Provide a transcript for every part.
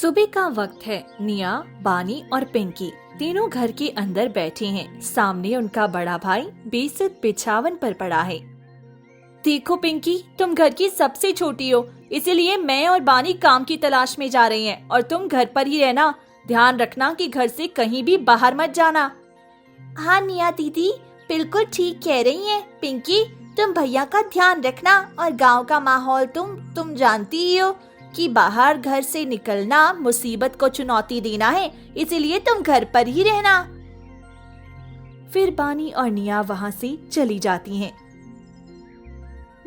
सुबह का वक्त है। निया, बानी और पिंकी तीनों घर के अंदर बैठे हैं। सामने उनका बड़ा भाई बेसुध बिछावन पर पड़ा है। देखो पिंकी, तुम घर की सबसे छोटी हो, इसीलिए मैं और बानी काम की तलाश में जा रही हैं और तुम घर पर ही रहना। ध्यान रखना कि घर से कहीं भी बाहर मत जाना। हाँ निया दीदी, बिल्कुल ठीक कह रही हैं। पिंकी, तुम भैया का ध्यान रखना और गांव का माहौल तुम जानती ही हो कि बाहर घर से निकलना मुसीबत को चुनौती देना है, इसीलिए तुम घर पर ही रहना। फिर बानी और निया वहाँ से चली जाती हैं।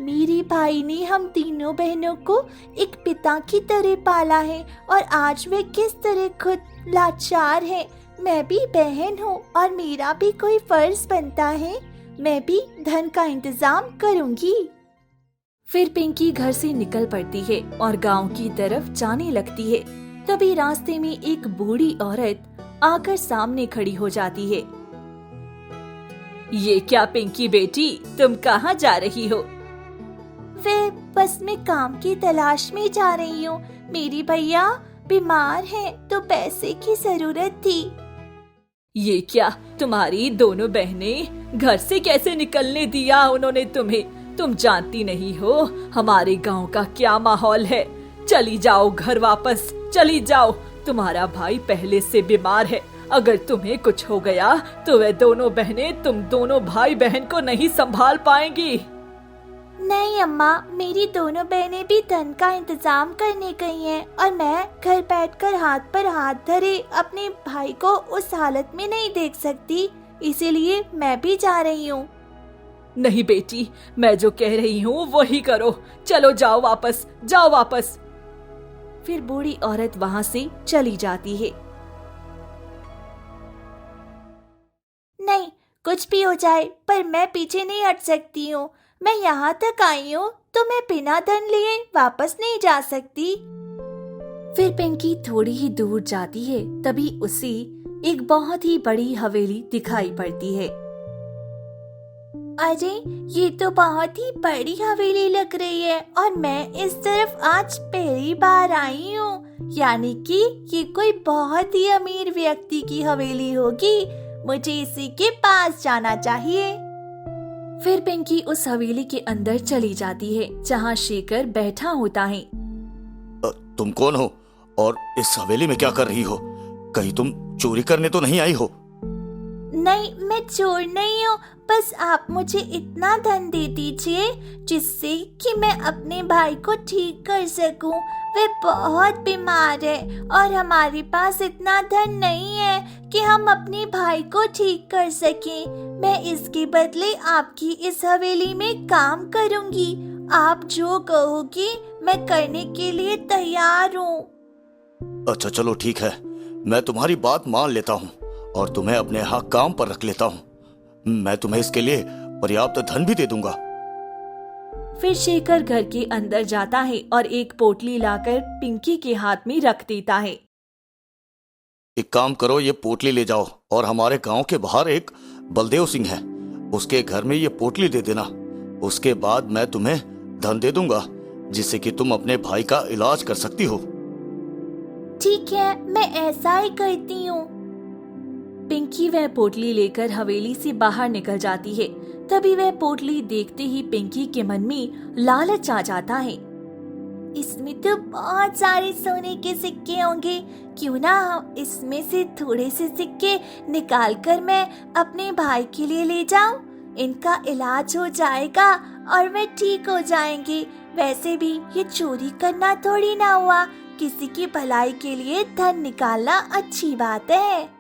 मेरे भाई ने हम तीनों बहनों को एक पिता की तरह पाला है और आज वे किस तरह खुद लाचार है। मैं भी बहन हूँ और मेरा भी कोई फर्ज बनता है। मैं भी धन का इंतजाम करूँगी। फिर पिंकी घर से निकल पड़ती है और गांव की तरफ जाने लगती है। तभी रास्ते में एक बूढ़ी औरत आकर सामने खड़ी हो जाती है। ये क्या पिंकी बेटी, तुम कहाँ जा रही हो? वे बस मैं काम की तलाश में जा रही हूँ। मेरी भैया बीमार हैं तो पैसे की जरूरत थी। ये क्या, तुम्हारी दोनों बहनें घर से कैसे निकलने दिया उन्होंने तुम्हें? तुम जानती नहीं हो हमारे गांव का क्या माहौल है। चली जाओ घर वापस, चली जाओ। तुम्हारा भाई पहले से बीमार है, अगर तुम्हें कुछ हो गया तो वे दोनों बहनें तुम दोनों भाई बहन को नहीं संभाल पाएंगी। नहीं अम्मा, मेरी दोनों बहनें भी धन का इंतजाम करने गई हैं और मैं घर बैठकर हाथ पर हाथ धरे अपने भाई को उस हालत में नहीं देख सकती, इसीलिए मैं भी जा रही हूँ। नहीं बेटी, मैं जो कह रही हूँ वही करो। चलो जाओ वापस, जाओ वापस। फिर बूढ़ी औरत वहाँ से चली जाती है। नहीं, कुछ भी हो जाए पर मैं पीछे नहीं हट सकती हूँ। मैं यहाँ तक आई हूँ तो मैं बिना धन लिए वापस नहीं जा सकती। फिर पिंकी थोड़ी ही दूर जाती है, तभी उसे एक बहुत ही बड़ी हवेली दिखाई पड़ती है। अरे, ये तो बहुत ही बड़ी हवेली लग रही है और मैं इस तरफ आज पहली बार आई हूँ। यानी कि ये कोई बहुत ही अमीर व्यक्ति की हवेली होगी। मुझे इसी के पास जाना चाहिए। फिर पिंकी उस हवेली के अंदर चली जाती है जहाँ शेखर बैठा होता है। तुम कौन हो और इस हवेली में क्या कर रही हो? कहीं तुम चोरी करने तो नहीं आई हो? नहीं, मैं चोर नहीं हूँ। बस आप मुझे इतना धन दे दीजिए जिससे कि मैं अपने भाई को ठीक कर सकूं। वे बहुत बीमार है और हमारे पास इतना धन नहीं है कि हम अपने भाई को ठीक कर सकें। मैं इसके बदले आपकी इस हवेली में काम करूंगी। आप जो कहोगी मैं करने के लिए तैयार हूँ। अच्छा चलो ठीक है, मैं तुम्हारी बात मान लेता हूँ और तुम्हें अपने यहाँ काम पर रख लेता हूँ। मैं तुम्हें इसके लिए पर्याप्त धन भी दे दूंगा। फिर शेखर घर के अंदर जाता है और एक पोटली लाकर पिंकी के हाथ में रख देता है। एक काम करो, ये पोटली ले जाओ और हमारे गांव के बाहर एक बलदेव सिंह है, उसके घर में ये पोटली दे देना। उसके बाद मैं तुम्हें धन दे दूंगा जिससे कि तुम अपने भाई का इलाज कर सकती हो। ठीक है, मैं ऐसा ही करती हूँ। पिंकी वह पोटली लेकर हवेली से बाहर निकल जाती है। तभी वह पोटली देखते ही पिंकी के मन में लालच आ जाता है। इसमें तो बहुत सारे सोने के सिक्के होंगे, क्यों ना इसमें से थोड़े से सिक्के निकालकर मैं अपने भाई के लिए ले जाऊं। इनका इलाज हो जाएगा और वे ठीक हो जाएंगे। वैसे भी ये चोरी करना थोड़ी ना हुआ, किसी की भलाई के लिए धन निकालना अच्छी बात है।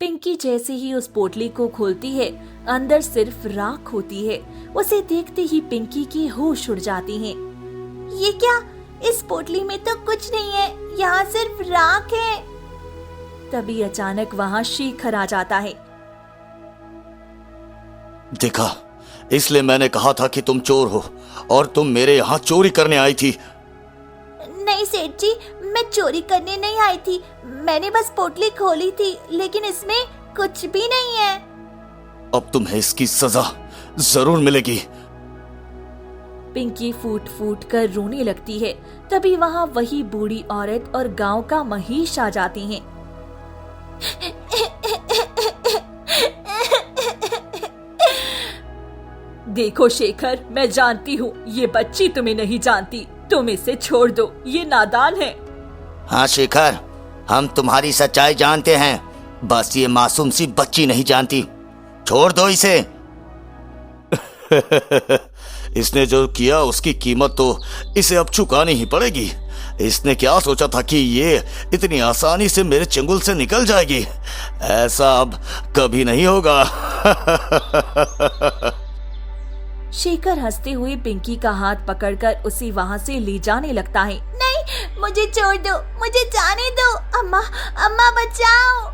पिंकी जैसे ही उस पोटली को खोलती है, अंदर सिर्फ राख होती है। उसे देखते ही पिंकी की होश उड़ जाती हैं। ये क्या, इस पोटली में तो कुछ नहीं है, यहाँ सिर्फ राख है। तभी अचानक वहाँ शेखर आ जाता है। देखा, इसलिए मैंने कहा था कि तुम चोर हो और तुम मेरे यहाँ चोरी करने आई थी। नहीं सेठ जी, मैं चोरी करने नहीं आई थी। मैंने बस पोटली खोली थी, लेकिन इसमें कुछ भी नहीं है। अब तुम्हें इसकी सजा जरूर मिलेगी। पिंकी फूट फूट कर रोने लगती है। तभी वहाँ वही बूढ़ी औरत और गांव का महेश आ जाती हैं। देखो शेखर, मैं जानती हूँ ये बच्ची तुम्हें नहीं जानती, तुम इसे छोड़ दो, ये नादान है। हाँ शेखर, हम तुम्हारी सच्चाई जानते हैं, बस ये मासूम सी बच्ची नहीं जानती। छोड़ दो इसे। इसने जो किया उसकी कीमत तो इसे अब चुकानी ही पड़ेगी। इसने क्या सोचा था कि ये इतनी आसानी से मेरे चंगुल से निकल जाएगी? ऐसा अब कभी नहीं होगा। शेखर हंसते हुए पिंकी का हाथ पकड़कर उसे वहाँ से ले जाने लगता है। नहीं, मुझे छोड़ दो, मुझे जाने दो। अम्मा, अम्मा बचाओ।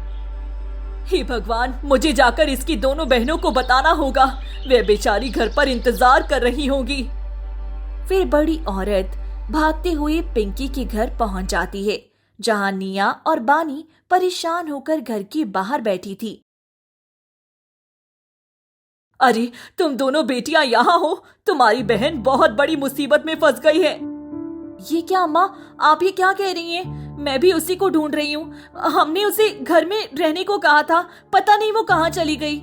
हे भगवान, मुझे जाकर इसकी दोनों बहनों को बताना होगा। वे बेचारी घर पर इंतजार कर रही होंगी। फिर बड़ी औरत भागते हुए पिंकी के घर पहुंच जाती है, जहां निया और बानी परेशान होकर घर के बाहर बैठी थी। अरे, तुम दोनों बेटियां यहाँ हो? तुम्हारी बहन बहुत बड़ी मुसीबत में फंस गई है। ये क्या अम्मा, आप ये क्या कह रही हैं? मैं भी उसी को ढूंढ रही हूँ। हमने उसे घर में रहने को कहा था, पता नहीं वो कहाँ चली गई।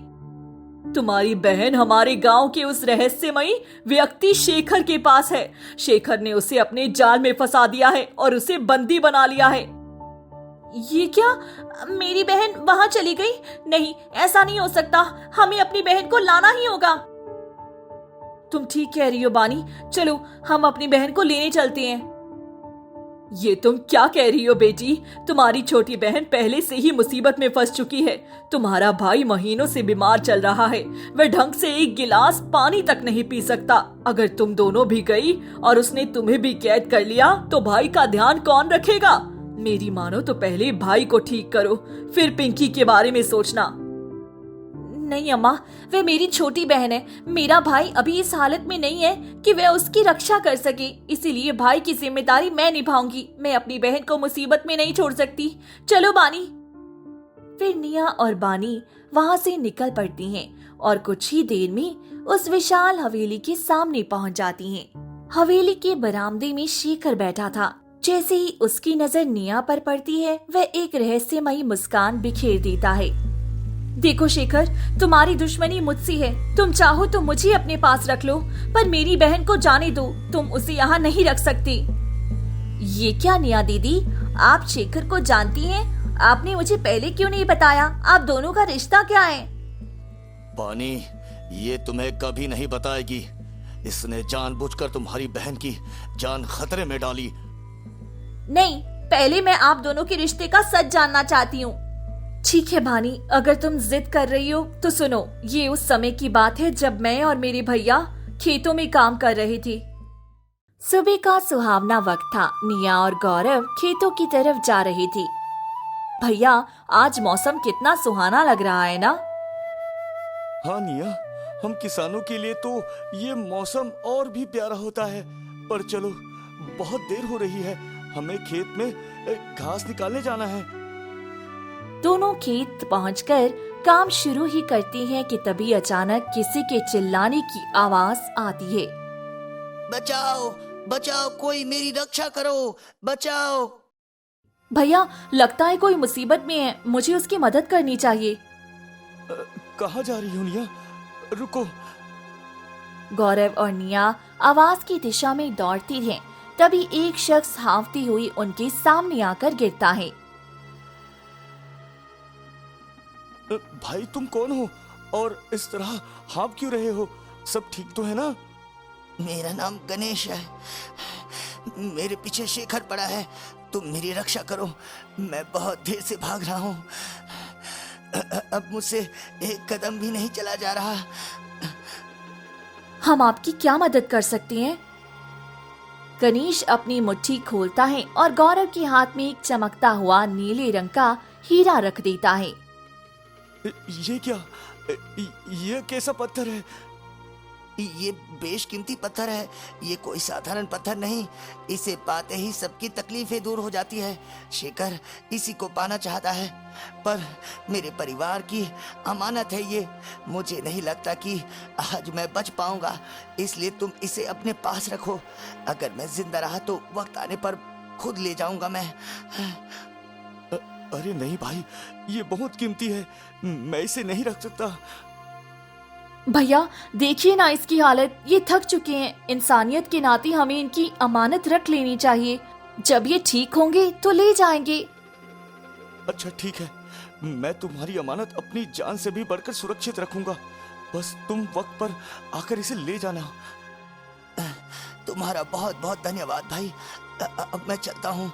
तुम्हारी बहन हमारे गांव के उस रहस्यमयी व्यक्ति शेखर के पास है। शेखर ने उसे अपने जाल में फंसा दिया है और उसे बंदी बना लिया है। ये क्या? मेरी बहन वहां चली गई? नहीं, ऐसा नहीं हो सकता। हमें अपनी बहन को लाना ही होगा। तुम ठीक कह रही हो बानी, चलो हम अपनी बहन को लेने चलते हैं। ये तुम क्या कह रही हो बेटी? तुम्हारी छोटी बहन पहले से ही मुसीबत में फंस चुकी है। तुम्हारा भाई महीनों से बीमार चल रहा है, वह ढंग से एक गिलास पानी तक नहीं पी सकता। अगर तुम दोनों भी गई और उसने तुम्हें भी कैद कर लिया तो भाई का ध्यान कौन रखेगा? मेरी मानो तो पहले भाई को ठीक करो, फिर पिंकी के बारे में सोचना। नहीं अम्मा, वह मेरी छोटी बहन है। मेरा भाई अभी इस हालत में नहीं है कि वह उसकी रक्षा कर सके, इसीलिए भाई की जिम्मेदारी मैं निभाऊंगी। मैं अपनी बहन को मुसीबत में नहीं छोड़ सकती। चलो बानी। फिर निया और बानी वहां से निकल पड़ती हैं और कुछ ही देर में उस विशाल हवेली के सामने पहुंच जाती हैं। हवेली के बरामदे में शेखर बैठा था। जैसे ही उसकी नजर निया पर पड़ती है, वह एक रहस्यमयी मुस्कान बिखेर देता है। देखो शेखर, तुम्हारी दुश्मनी मुझसे है। तुम चाहो तो मुझे अपने पास रख लो, पर मेरी बहन को जाने दो। तुम उसे यहाँ नहीं रख सकती। ये क्या निया दीदी, आप शेखर को जानती हैं? आपने मुझे पहले क्यों नहीं बताया? आप दोनों का रिश्ता क्या है? बानी, ये तुम्हें कभी नहीं बताएगी। इसने जानबूझकर तुम्हारी बहन की जान खतरे में डाली। नहीं, पहले मैं आप दोनों के रिश्ते का सच जानना चाहती हूँ। ठीक है बानी, अगर तुम जिद कर रही हो तो सुनो। ये उस समय की बात है जब मैं और मेरे भैया खेतों में काम कर रहे थे। सुबह का सुहावना वक्त था। निया और गौरव खेतों की तरफ जा रहे थे। भैया, आज मौसम कितना सुहाना लग रहा है ना? हाँ निया, हम किसानों के लिए तो ये मौसम और भी प्यारा होता है। पर चलो, बहुत देर हो रही है, हमें खेत में घास निकालने जाना है। दोनों खेत पहुंचकर काम शुरू ही करती हैं कि तभी अचानक किसी के चिल्लाने की आवाज आती है। बचाओ, बचाओ, कोई मेरी रक्षा करो, बचाओ। भैया, लगता है कोई मुसीबत में है, मुझे उसकी मदद करनी चाहिए। कहाँ जा रही हो निया? रुको। गौरव और निया आवाज की दिशा में दौड़ती हैं। तभी एक शख्स हांफती हुई उनके सामने आकर गिरता है। भाई, तुम कौन हो और इस तरह हाँफ क्यों रहे हो? सब ठीक तो है ना? मेरा नाम गणेश है। मेरे पीछे शेखर पड़ा है। तुम मेरी रक्षा करो, मैं बहुत देर से भाग रहा हूँ। अब मुझसे एक कदम भी नहीं चला जा रहा। हम आपकी क्या मदद कर सकते हैं? गणेश अपनी मुट्ठी खोलता है और गौरव के हाथ में एक चमकता हुआ नीले रंग का हीरा रख देता है। ये क्या? ये कैसा पत्थर है? ये बेशकीमती पत्थर है, ये कोई साधारण पत्थर नहीं। इसे पाते ही सबकी तकलीफें दूर हो जाती है। शेखर इसी को पाना चाहता है, पर मेरे परिवार की अमानत है ये। मुझे नहीं लगता कि आज मैं बच पाऊंगा, इसलिए तुम इसे अपने पास रखो। अगर मैं जिंदा रहा तो वक्त आने पर खुद ले जाऊंगा मैं। अरे नहीं भाई, ये बहुत कीमती है, मैं इसे नहीं रख सकता। भैया देखिए ना इसकी हालत, ये थक चुके हैं। इंसानियत के नाते हमें इनकी अमानत रख लेनी चाहिए। जब ये ठीक होंगे तो ले जाएंगे। अच्छा ठीक है, मैं तुम्हारी अमानत अपनी जान से भी बढ़कर सुरक्षित रखूंगा। बस तुम वक्त पर आकर इसे ले जाना। तुम्हारा बहुत बहुत धन्यवाद भाई। अब मैं चलता हूँ।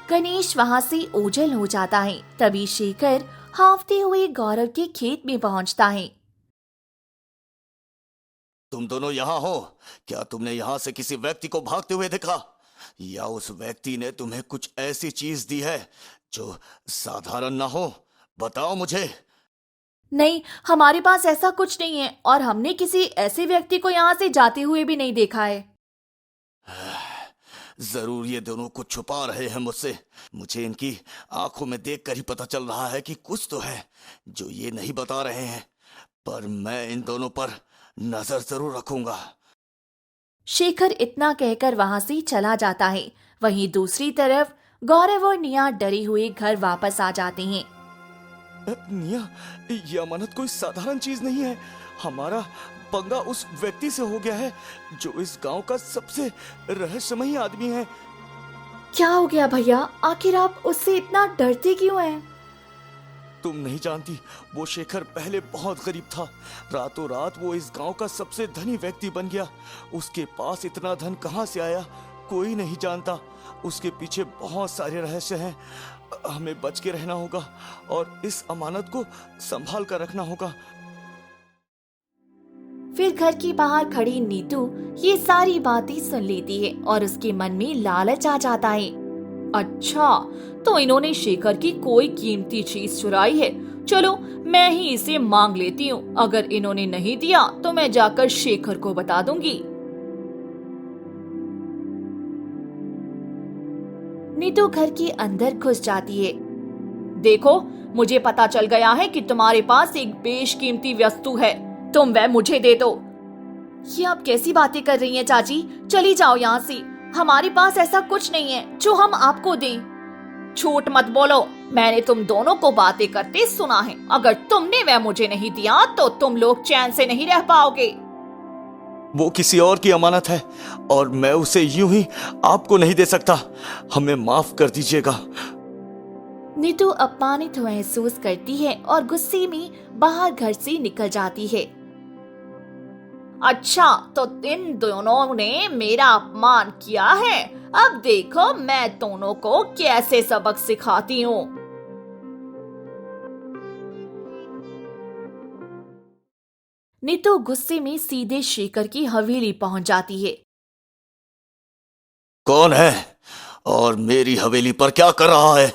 गणेश वहाँ से ओझल हो जाता है। तभी शेखर हांफते हुए गौरव के खेत में पहुँचता है। तुम दोनों यहाँ हो? क्या तुमने यहाँ से किसी व्यक्ति को भागते हुए देखा, या उस व्यक्ति ने तुम्हें कुछ ऐसी चीज दी है जो साधारण ना हो? बताओ मुझे। नहीं, हमारे पास ऐसा कुछ नहीं है और हमने किसी ऐसे व्यक्ति को यहाँ से जाते हुए भी नहीं देखा है। जरूर ये दोनों कुछ छुपा रहे हैं मुझसे। मुझे इनकी आंखों में देखकर ही पता चल रहा है कि कुछ तो है जो ये नहीं बता रहे हैं, पर मैं इन दोनों पर नजर जरूर रखूंगा। शेखर इतना कहकर वहाँ से चला जाता है। वहीं दूसरी तरफ गौरव और निया डरे हुए घर वापस आ जाते हैं। निया, ये अमानत कोई साधारण चीज नहीं है। हमारा पंगा उस व्यक्ति से हो गया है जो इस गांव का सबसे रहस्यमयी आदमी है। क्या हो गया भैया? आखिर आप उससे इतना डरते क्यों हैं? तुम नहीं जानती, वो शेखर पहले बहुत गरीब था। रातों रात वो इस गांव का सबसे धनी व्यक्ति बन गया। उसके पास इतना धन कहां से आया कोई नहीं जानता। उसके पीछे बहुत सारे रहस्य हैं। हमें बच के रहना होगा और इस अमानत को संभाल कर रखना होगा। फिर घर के बाहर खड़ी नीतू ये सारी बातें सुन लेती है और उसके मन में लालच आ जाता है। अच्छा, तो इन्होंने शेखर की कोई कीमती चीज चुराई है। चलो मैं ही इसे मांग लेती हूँ। अगर इन्होंने नहीं दिया तो मैं जाकर शेखर को बता दूंगी। नीतू घर के अंदर घुस जाती है। देखो, मुझे पता चल गया है कि तुम्हारे पास एक बेशकीमती वस्तु है। तुम वह मुझे दे दो। ये आप कैसी बातें कर रही हैं चाची? चली जाओ यहाँ से। हमारे पास ऐसा कुछ नहीं है जो हम आपको दें। झूठ मत बोलो, मैंने तुम दोनों को बातें करते सुना है। अगर तुमने वह मुझे नहीं दिया तो तुम लोग चैन से नहीं रह पाओगे। वो किसी और की अमानत है और मैं उसे यूं ही आपको नहीं दे सकता। हमें माफ कर दीजिएगा। नीतू अपमानित महसूस करती है और गुस्से में बाहर घर से निकल जाती है। अच्छा, तो इन दोनों ने मेरा अपमान किया है। अब देखो मैं दोनों को कैसे सबक सिखाती हूँ। नीतू गुस्से में सीधे शेखर की हवेली पहुंच जाती है। कौन है और मेरी हवेली पर क्या कर रहा है?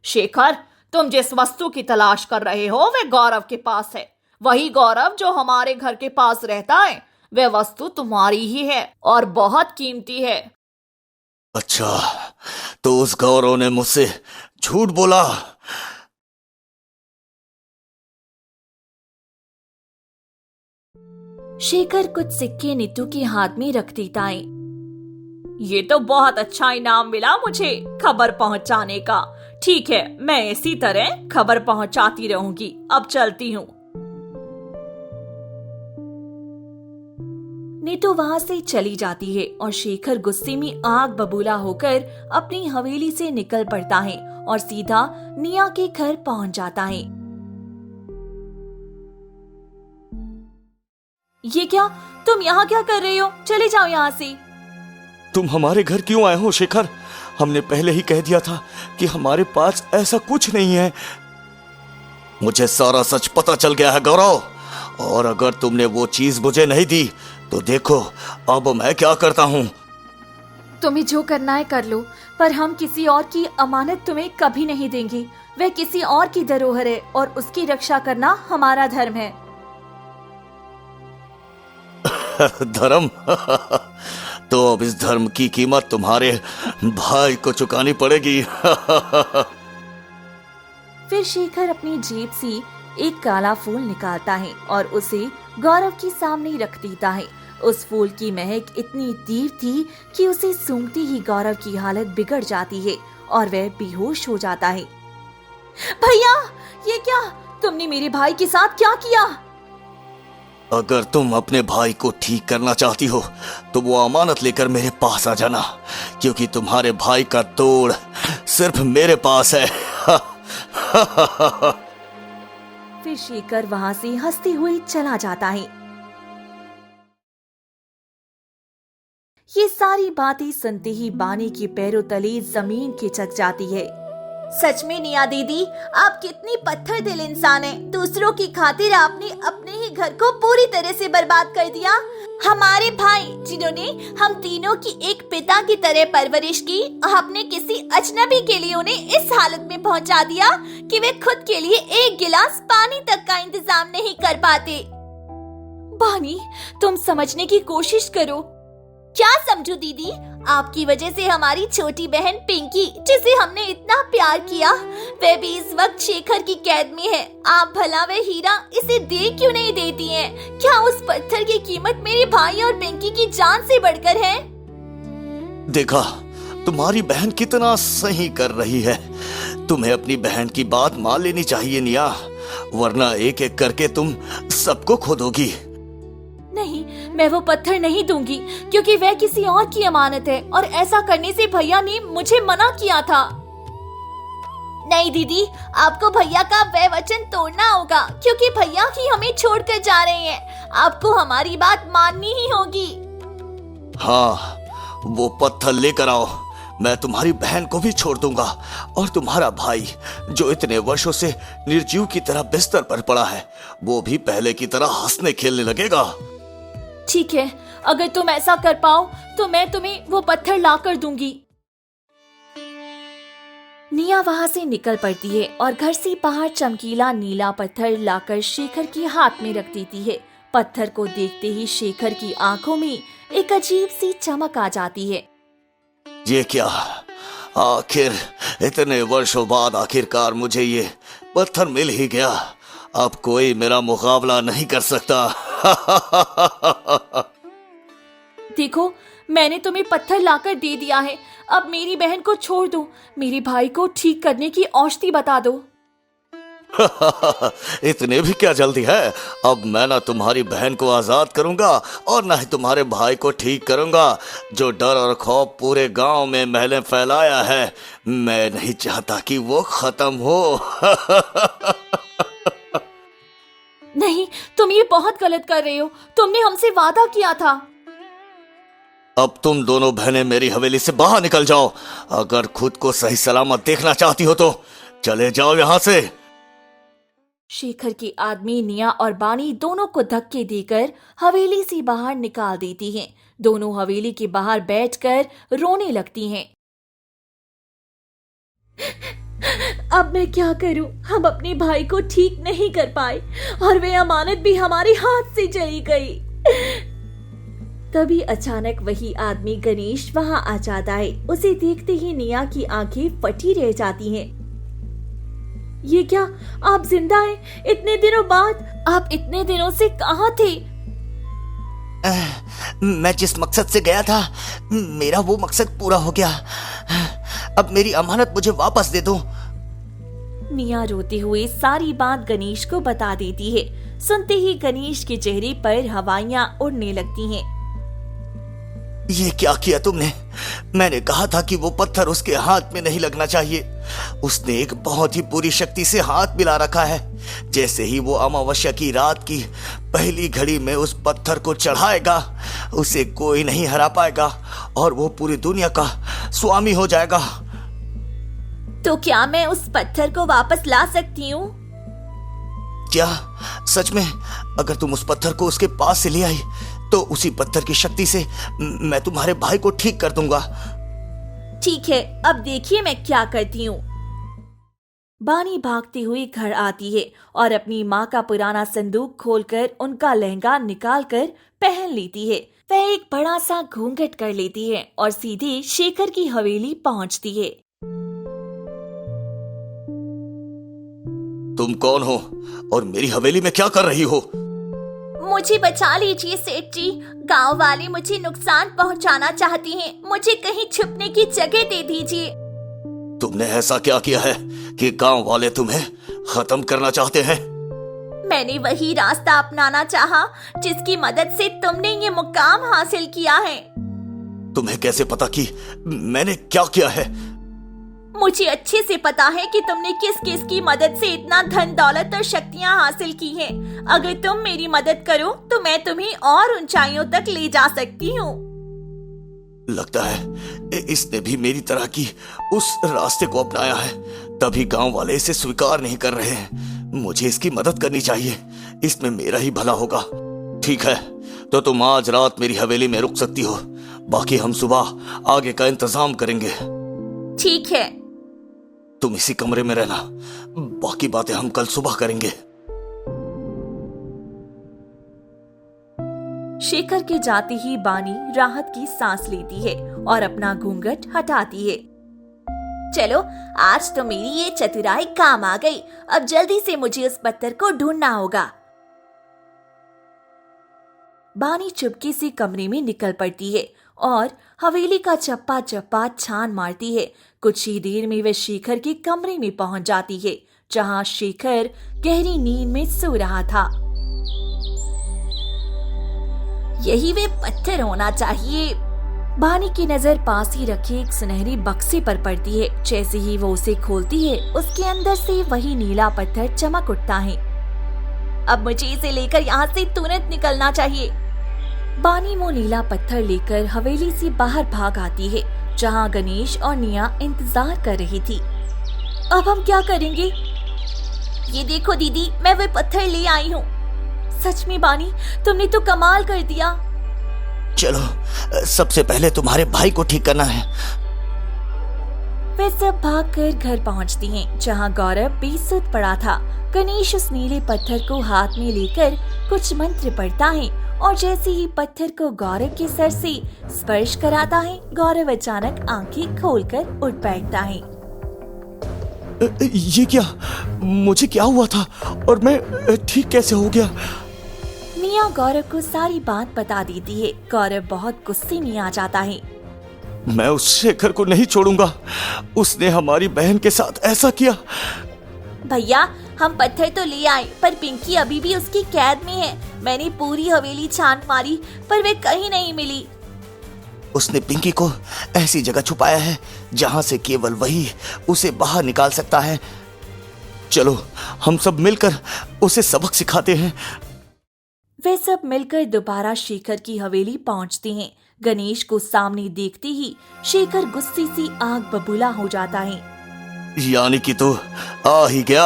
शेखर, तुम जिस वस्तु की तलाश कर रहे हो वह गौरव के पास है। वही गौरव जो हमारे घर के पास रहता है। वह वस्तु तुम्हारी ही है और बहुत कीमती है। अच्छा, तो उस गौरव ने मुझसे झूठ बोला। शेखर कुछ सिक्के नीतू के हाथ में रख देता है। ये तो बहुत अच्छा इनाम मिला मुझे खबर पहुंचाने का। ठीक है, मैं इसी तरह खबर पहुंचाती रहूंगी। अब चलती हूँ। नीतू वहां से चली जाती है और शेखर गुस्से में आग बबूला होकर अपनी हवेली से निकल पड़ता है और सीधा निया के घर पहुंच जाता है। ये क्या? तुम यहाँ क्या कर रहे हो? चले जाओ यहाँ से। तुम हमारे घर क्यों आए हो शेखर? हमने पहले ही कह दिया था कि हमारे पास ऐसा कुछ नहीं है। मुझे सारा सच पता चल गया है गौरव, और अगर तुमने वो चीज मुझे नहीं दी तो देखो अब मैं क्या करता हूँ। तुम्हें जो करना है कर लो, पर हम किसी और की अमानत तुम्हें कभी नहीं देंगे। वह किसी और की धरोहर है और उसकी रक्षा करना हमारा धर्म है। धर्म? तो अब इस धर्म की कीमत तुम्हारे भाई को चुकानी पड़ेगी। फिर शेखर अपनी जेब से एक काला फूल निकालता है और उसे गौरव के सामने रख देता है। उस फूल की महक इतनी तीव्र थी कि उसे सूंघते ही गौरव की हालत बिगड़ जाती है और वह बेहोश हो जाता है। भैया, ये क्या? तुमने मेरे भाई के साथ क्या किया? अगर तुम अपने भाई को ठीक करना चाहती हो तो वो अमानत लेकर मेरे पास आ जाना, क्योंकि तुम्हारे भाई का तोड़ सिर्फ मेरे पास है। फिर शेखर वहां से हंसते हुए चला जाता है। ये सारी बातें सुनते ही बानी के पैरों तले जमीन खिसक जाती है। सच में निया दीदी, आप कितनी पत्थर दिल इंसान हैं। दूसरों की खातिर आपने अपने ही घर को पूरी तरह से बर्बाद कर दिया। हमारे भाई जिन्होंने हम तीनों की एक पिता की तरह परवरिश की, आपने किसी अजनबी के लिए उन्हें इस हालत में पहुंचा दिया कि वे खुद के लिए एक गिलास पानी तक का इंतजाम नहीं कर पाते। बानी, तुम समझने की कोशिश करो। क्या समझू दीदी? आपकी वजह से हमारी छोटी बहन पिंकी, जिसे हमने इतना प्यार किया, वह भी इस वक्त शेखर की कैद में है। आप भला वह हीरा इसे दे क्यों नहीं देती हैं? क्या उस पत्थर की कीमत मेरे भाई और पिंकी की जान से बढ़कर है? देखा, तुम्हारी बहन कितना सही कर रही है। तुम्हें अपनी बहन की बात मान लेनी चाहिए निया, वरना एक एक करके तुम सबको खो दोगी। नहीं, मैं वो पत्थर नहीं दूंगी, क्योंकि वह किसी और की अमानत है और ऐसा करने से भैया ने मुझे मना किया था। नहीं दीदी, आपको भैया का वह वचन तोड़ना होगा, क्योंकि भैया ही हमें छोड़कर जा रहे हैं। आपको हमारी बात माननी ही होगी। हाँ, वो पत्थर लेकर आओ। मैं तुम्हारी बहन को भी छोड़ दूंगा और तुम्हारा भाई, जो इतने वर्षों से निर्जीव की तरह बिस्तर पर पड़ा है, वो भी पहले की तरह हंसने खेलने लगेगा। ठीक है, अगर तुम ऐसा कर पाओ तो मैं तुम्हें वो पत्थर ला कर दूंगी। निया वहां से निकल पड़ती है और घर से बाहर चमकीला नीला पत्थर लाकर शेखर के हाथ में रख देती है। पत्थर को देखते ही शेखर की आंखों में एक अजीब सी चमक आ जाती है। ये क्या? आखिर इतने वर्षों बाद आखिरकार मुझे ये पत्थर मिल ही गया। अब कोई मेरा मुकाबला नहीं कर सकता। देखो, मैंने तुम्हें पत्थर लाकर दे दिया है। अब मेरी बहन को छोड़ दो, मेरे भाई को ठीक करने की औषधि बता दो। इतने भी क्या जल्दी है? अब मैं ना तुम्हारी बहन को आजाद करूंगा और ना ही तुम्हारे भाई को ठीक करूंगा। जो डर और खौफ पूरे गांव में महलें फैलाया है, मैं नहीं चाहता कि वो खत्म हो। नहीं, तुम ये बहुत गलत कर रहे हो। तुमने हमसे वादा किया था। अब तुम दोनों बहनें मेरी हवेली से बाहर निकल जाओ। अगर खुद को सही सलामत देखना चाहती हो तो चले जाओ यहाँ से। शेखर की आदमी निया और बानी दोनों को धक्के देकर हवेली से बाहर निकाल देती हैं। दोनों हवेली के बाहर बैठकर रोने लगती हैं। अब मैं क्या करूं? हम अपने भाई को ठीक नहीं कर पाए और वे अमानत भी हमारे हाथ से चली गई। तभी अचानक वही आदमी गणेश वहां आ जाता है। उसे देखते ही निया की आंखें फटी रह जाती हैं। ये क्या? आप जिंदा हैं? इतने दिनों बाद? आप इतने दिनों से कहां थे? मैं जिस मकसद से गया था, मेरा वो मकसद पूरा हो गया। अब मेरी अमानत मुझे वापस दे दो। निया रोते हुए सारी बात गणेश को बता देती है। सुनते ही गणेश के चेहरे पर हवाइयां उड़ने लगती हैं। ये क्या किया तुमने? मैंने कहा था कि वो पत्थर उसके हाथ में नहीं लगना चाहिए। उसने एक बहुत ही बुरी शक्ति से हाथ मिला रखा है। जैसे ही वो अमावस्या की रात की पहली घड़ी में उस पत्थर को चढ़ाएगा, उसे कोई नहीं हरा पाएगा और वो पूरी दुनिया का स्वामी हो जाएगा। तो क्या मैं उस पत्थर को वापस ला सकती हूँ? क्या सच में? अगर तुम उस पत्थर को उसके पास से ले आई तो उसी पत्थर की शक्ति से मैं तुम्हारे भाई को ठीक कर दूंगा। ठीक है, अब देखिए मैं क्या करती हूँ। बानी भागती हुई घर आती है और अपनी माँ का पुराना संदूक खोलकर उनका लहंगा निकालकर पहन लेती है। वह एक बड़ा सा घूंघट कर लेती है और सीधे शेखर की हवेली पहुँचती है। तुम कौन हो और मेरी हवेली में क्या कर रही हो? मुझे बचा लीजिए सेठ जी, गांव वाले मुझे नुकसान पहुंचाना चाहती हैं। मुझे कहीं छुपने की जगह दे दीजिए। तुमने ऐसा क्या किया है कि गांव वाले तुम्हें खत्म करना चाहते हैं? मैंने वही रास्ता अपनाना चाहा जिसकी मदद से तुमने ये मुकाम हासिल किया है। तुम्हें कैसे पता कि मैंने क्या किया है? मुझे अच्छे से पता है कि तुमने किस किस की मदद से इतना धन दौलत और शक्तियां हासिल की हैं। अगर तुम मेरी मदद करो तो मैं तुम्हें और ऊंचाइयों तक ले जा सकती हूँ। लगता है इसने भी मेरी तरह की उस रास्ते को अपनाया है, तभी गांव वाले इसे स्वीकार नहीं कर रहे हैं। मुझे इसकी मदद करनी चाहिए, इसमें मेरा ही भला होगा। ठीक है, तो तुम आज रात मेरी हवेली में रुक सकती हो, बाकी हम सुबह आगे का इंतजाम करेंगे। ठीक है। तुम इसी कमरे में रहना, बाकी बातें हम कल सुबह करेंगे। शेखर के जाते ही बानी राहत की सांस लेती है और अपना घूंघट हटाती है। चलो, आज तो मेरी ये चतुराई काम आ गई। अब जल्दी से मुझे उस पत्थर को ढूंढना होगा। बानी चुपके से कमरे में निकल पड़ती है और हवेली का चप्पा चप्पा छान मारती है। कुछ ही देर में वह शेखर के कमरे में पहुंच जाती है, जहां शेखर गहरी नींद में सो रहा था। यही वे पत्थर होना चाहिए। बानी की नजर पास ही रखे एक सुनहरी बक्से पर पड़ती है। जैसे ही वो उसे खोलती है, उसके अंदर से वही नीला पत्थर चमक उठता है। अब मुझे इसे लेकर यहाँ से तुरंत निकलना चाहिए। बानी वो नीला पत्थर लेकर हवेली से बाहर भाग आती है, जहाँ गणेश और निया इंतजार कर रही थी। अब हम क्या करेंगे? ये देखो दीदी, मैं वो पत्थर ले आई हूँ। सच में बानी, तुमने तो कमाल कर दिया। चलो, सबसे पहले तुम्हारे भाई को ठीक करना है। वे सब भागकर घर पहुंचती हैं, जहां गौरव बेसुध पड़ा था। गणेश उस नीले पत्थर को हाथ में लेकर कुछ मंत्र पढ़ता है और जैसे ही पत्थर को गौरव के सर से स्पर्श कराता है, गौरव अचानक आंखें खोलकर उठ बैठता है। ये क्या? मुझे क्या हुआ था और मैं ठीक कैसे हो गया? निया गौरव को सारी बात बता देती है। गौरव बहुत गुस्से में आ जाता है। मैं उस शेखर को नहीं छोड़ूंगा, उसने हमारी बहन के साथ ऐसा किया। भैया, हम पत्थर तो ले आए, पर पिंकी अभी भी उसकी कैद में है। मैंने पूरी हवेली छान मारी, पर वे कहीं नहीं मिली। उसने पिंकी को ऐसी जगह छुपाया है जहां से केवल वही उसे बाहर निकाल सकता है। चलो, हम सब मिलकर उसे सबक सिखाते हैं। वे सब मिलकर दोबारा शेखर की हवेली पहुंचते हैं। गणेश को सामने देखते ही शेखर गुस्से से आग बबूला हो जाता है। यानी कि तू आ ही गया।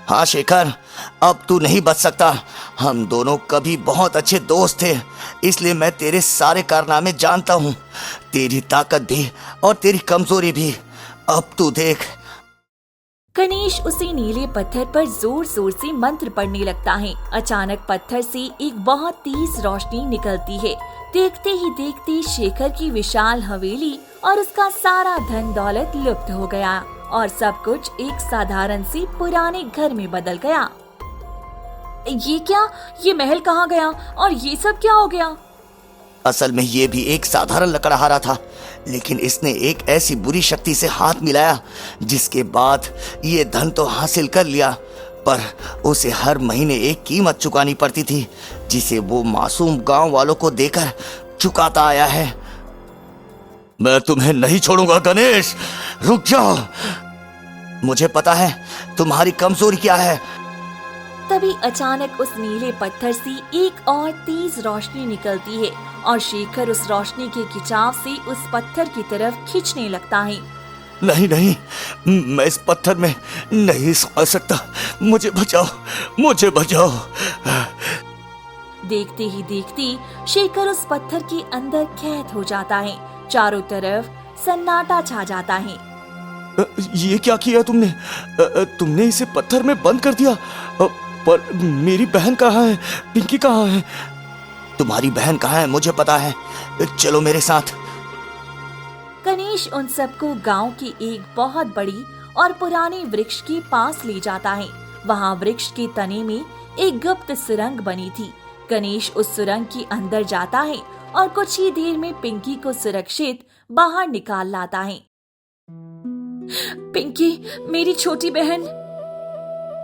हाँ शेखर, अब तू नहीं बच सकता। हम दोनों कभी बहुत अच्छे दोस्त थे, इसलिए मैं तेरे सारे कारनामे जानता हूँ, तेरी ताकत भी और तेरी कमजोरी भी। अब तू देख। गणेश उसी नीले पत्थर पर जोर जोर से मंत्र पढ़ने लगता है। अचानक पत्थर से एक बहुत तेज रोशनी निकलती है। देखते ही देखते शेखर की विशाल हवेली और उसका सारा धन दौलत लुप्त हो गया और सब कुछ एक साधारण सी पुराने घर में बदल गया। ये क्या? ये महल कहाँ गया और ये सब क्या हो गया? असल में ये भी एक साधारण लकड़हारा था, लेकिन इसने एक ऐसी बुरी शक्ति से हाथ मिलाया जिसके बाद ये धन तो हासिल कर लिया, पर उसे हर महीने एक कीमत चुकानी पड़ती थी, जिसे वो मासूम गांव वालों को देकर चुकाता आया है। मैं तुम्हें नहीं छोड़ूंगा गणेश, रुक जाओ। मुझे पता है तुम्हारी कमजोरी क्या है। तभी अचानक उस नीले पत्थर से एक और तेज रोशनी निकलती है और शेखर उस रोशनी के खिंचाव से उस पत्थर की तरफ खींचने लगता है। नहीं नहीं, मैं इस पत्थर में नहीं सो सकता। मुझे बचाओ, मुझे बचाओ। देखते ही देखते शेखर उस पत्थर के अंदर कैद हो जाता है। चारों तरफ सन्नाटा छा जाता है। ये क्या किया तुमने? तुमने इसे पत्थर में बंद कर दिया। पर मेरी बहन कहाँ है? पिंकी कहाँ है? तुम्हारी बहन कहाँ है मुझे पता है, चलो मेरे साथ। गणेश उन सबको गांव की एक बहुत बड़ी और पुराने वृक्ष के पास ले जाता है। वहाँ वृक्ष के तने में एक गुप्त सुरंग बनी थी। गणेश उस सुरंग के अंदर जाता है और कुछ ही देर में पिंकी को सुरक्षित बाहर निकाल लाता है। पिंकी, मेरी छोटी बहन।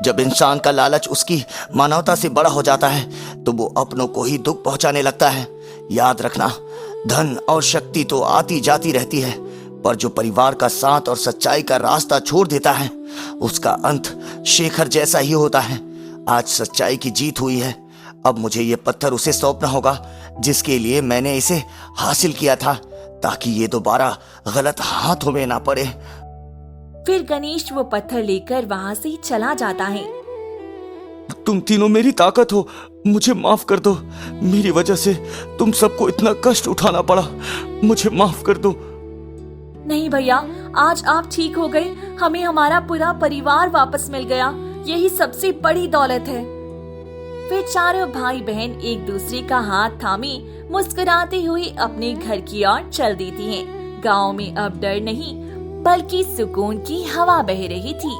जब इंसान का लालच उसकी मानवता से बड़ा हो जाता है तो वो अपनों को ही दुख पहुंचाने लगता है। याद रखना, धन और शक्ति तो आती जाती रहती है, पर जो परिवार का साथ और सच्चाई का रास्ता छोड़ देता है उसका अंत शेखर जैसा ही होता है। आज सच्चाई की जीत हुई है। अब मुझे ये पत्थर उसे सौंपना होगा जिसके लिए मैंने इसे हासिल किया था, ताकि ये दोबारा गलत हाथों में ना पड़े। फिर गणेश वो पत्थर लेकर वहाँ से चला जाता है। तुम तीनों मेरी ताकत हो, मुझे माफ कर दो। मेरी वजह से तुम सबको इतना कष्ट उठाना पड़ा, मुझे माफ कर दो। नहीं भैया, आज आप ठीक हो गए, हमें हमारा पूरा परिवार वापस मिल गया, यही सबसे बड़ी दौलत है। फिर चारों भाई बहन एक दूसरे का हाथ थामे मुस्कुराते हुए अपने घर की ओर चल देती हैं। गांव में अब डर नहीं बल्कि सुकून की हवा बह रही थी।